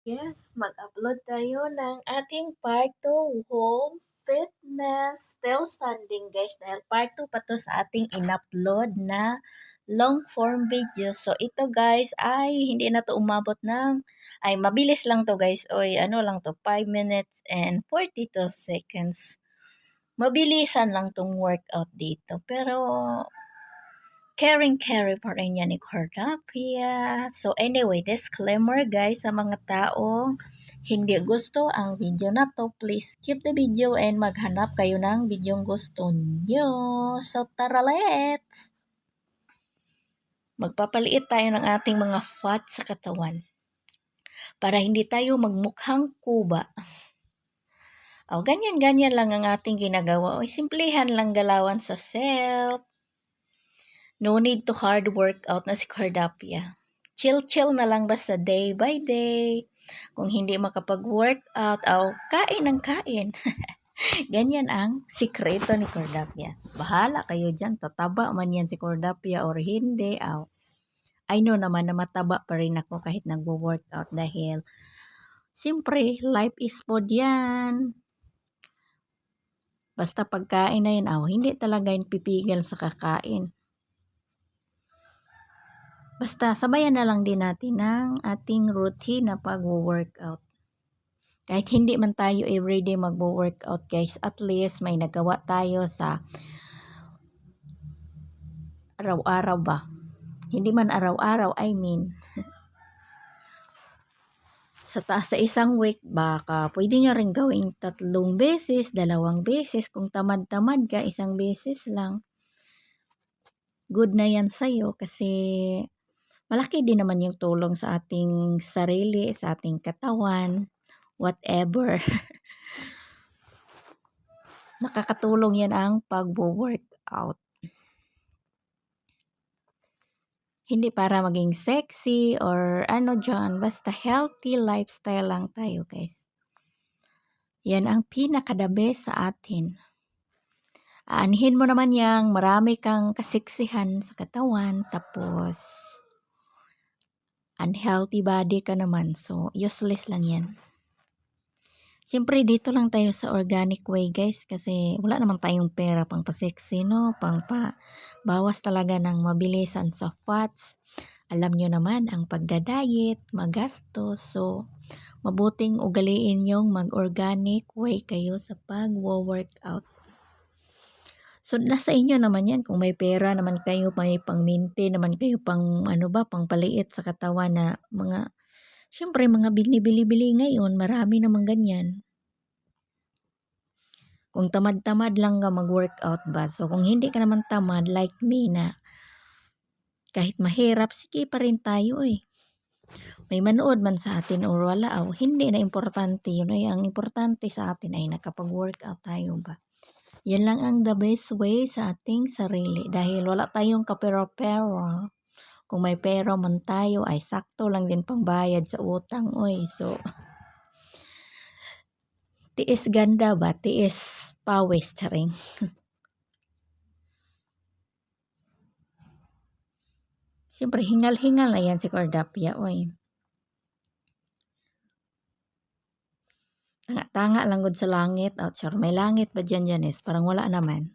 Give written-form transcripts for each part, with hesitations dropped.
Yes, mag-upload tayo ng ating part 2 home fitness still standing guys dahil part 2 pa to sa ating in-upload na long form video. So ito guys ay hindi na to umabot ng ay mabilis lang to guys. Oy, ano lang to 5 minutes and 42 seconds. Mabilisan lang tong workout dito. Pero caring-carry pa rin yan ni Cordapia. So anyway, disclaimer guys sa mga taong hindi gusto ang video na to, please skip the video and maghanap kayo ng videong gusto nyo. So tara, let's! Magpapaliit tayo ng ating mga fat sa katawan para hindi tayo magmukhang kuba. O, ganyan-ganyan lang ang ating ginagawa. O, simplihan lang galawan sa self. No need to hard workout na si Cordapia. Chill-chill na lang basta day by day. Kung hindi makapag-workout, kain ng kain. Ganyan ang sikreto ni Cordapia. Bahala kayo dyan. Tataba man yan si Cordapia or hindi. I know naman na mataba pa rin ako kahit nagwo-workout dahil siyempre, life is food yan. Basta pagkain na yan, hindi talaga yung pipigil sa kakain. Basta sabayan na lang din natin ng ating routine na pag-workout. Kahit hindi man tayo everyday mag-workout guys, at least may nagawa tayo sa araw-araw ba? Hindi man araw-araw, I mean. Sa isang week, baka pwede nyo rin gawing 3 beses, 2 beses. Kung tamad-tamad ka, 1 beses lang. Good na yan sa'yo kasi malaki din naman yung tulong sa ating sarili, sa ating katawan, whatever. Nakakatulong yan ang pag-workout. Hindi para maging sexy or ano dyan, basta healthy lifestyle lang tayo guys. Yan ang pinaka-the best sa atin. Aanhin mo naman yang marami kang kasiksihan sa katawan, tapos unhealthy body ka naman, so useless lang yan. Siyempre dito lang tayo sa organic way guys kasi wala naman tayong pera pang pa-sexy no, bawas talaga ng mabilisan sa fats. Alam nyo naman ang pagdadayet, magastos, so mabuting ugaliin yung mag-organic way kayo sa pag-workout. So nasa inyo naman yan kung may pera naman kayo, may pang-maintain naman kayo pang pang paliit sa katawan na syempre mga binibili-bili ngayon, marami namang ganyan. Kung tamad-tamad lang ka mag-workout ba? So kung hindi ka naman tamad like me na kahit mahirap, sige pa rin tayo eh. May manood man sa atin or wala hindi na importante yun. Ang importante sa atin ay nakapag-workout tayo ba? Yan lang ang the best way sa ating sarili dahil wala tayong kapero-pero. Kung may pera man tayo ay sakto lang din pangbayad sa utang. So tiis ganda ba? Tiis pawis charing. Siyempre hingal-hingal na yan si Cordapia. Tanga-tanga lang gud sa langit. Sure, may langit ba dyan Janice? Parang wala naman.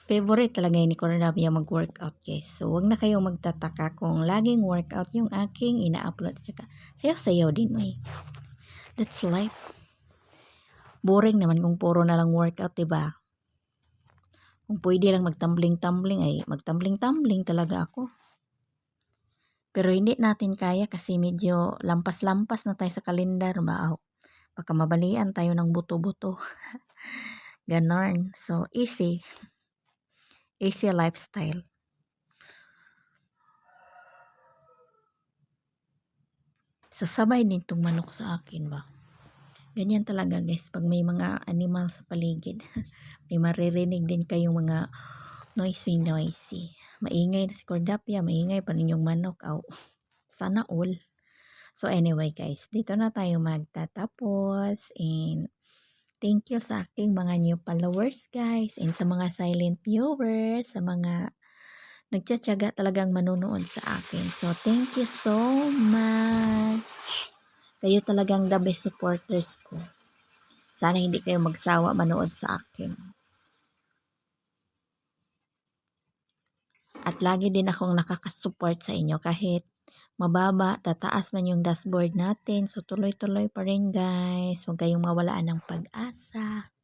Favorite talaga ni Cordapia mag-workout guys. So, wag na kayong magtataka kung laging workout yung aking ina-upload. Tsaka, sayaw-sayaw din That's life. Boring naman kung puro na lang workout, diba? Kung pwede lang magtumbling-tumbling, ay magtumbling-tumbling talaga ako. Pero hindi natin kaya kasi medyo lampas-lampas na tayo sa kalendar ba? Baka mabalian tayo ng buto-buto. Ganon. So, easy. Easy lifestyle. Sasabay din itong manok sa akin ba? Ganyan talaga guys, pag may mga animal sa paligid. May maririnig din kayong mga noisy. Maingay na si Cordapia, maingay pa rin yung manok. Sana all. So anyway guys, dito na tayo magtatapos. And thank you sa aking mga new followers guys. And sa mga silent viewers, sa mga nagtiyatiyaga talagang manonood sa akin. So, thank you so much. Kayo talagang the best supporters ko. Sana hindi kayo magsawa manood sa akin. At lagi din akong nakakasupport sa inyo kahit mababa, tataas man yung dashboard natin. So, tuloy-tuloy pa rin guys. Huwag kayong mawalaan ng pag-asa.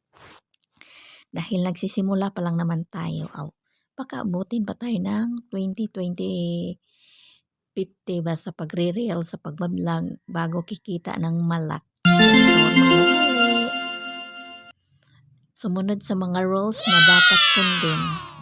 Dahil nagsisimula pa lang naman tayo. Baka abutin pa tayo ng 20, 50 ba sa pagre-reel, sa pagbablog bago kikita ng malak. Sumunod sa mga rules na dapat sundin.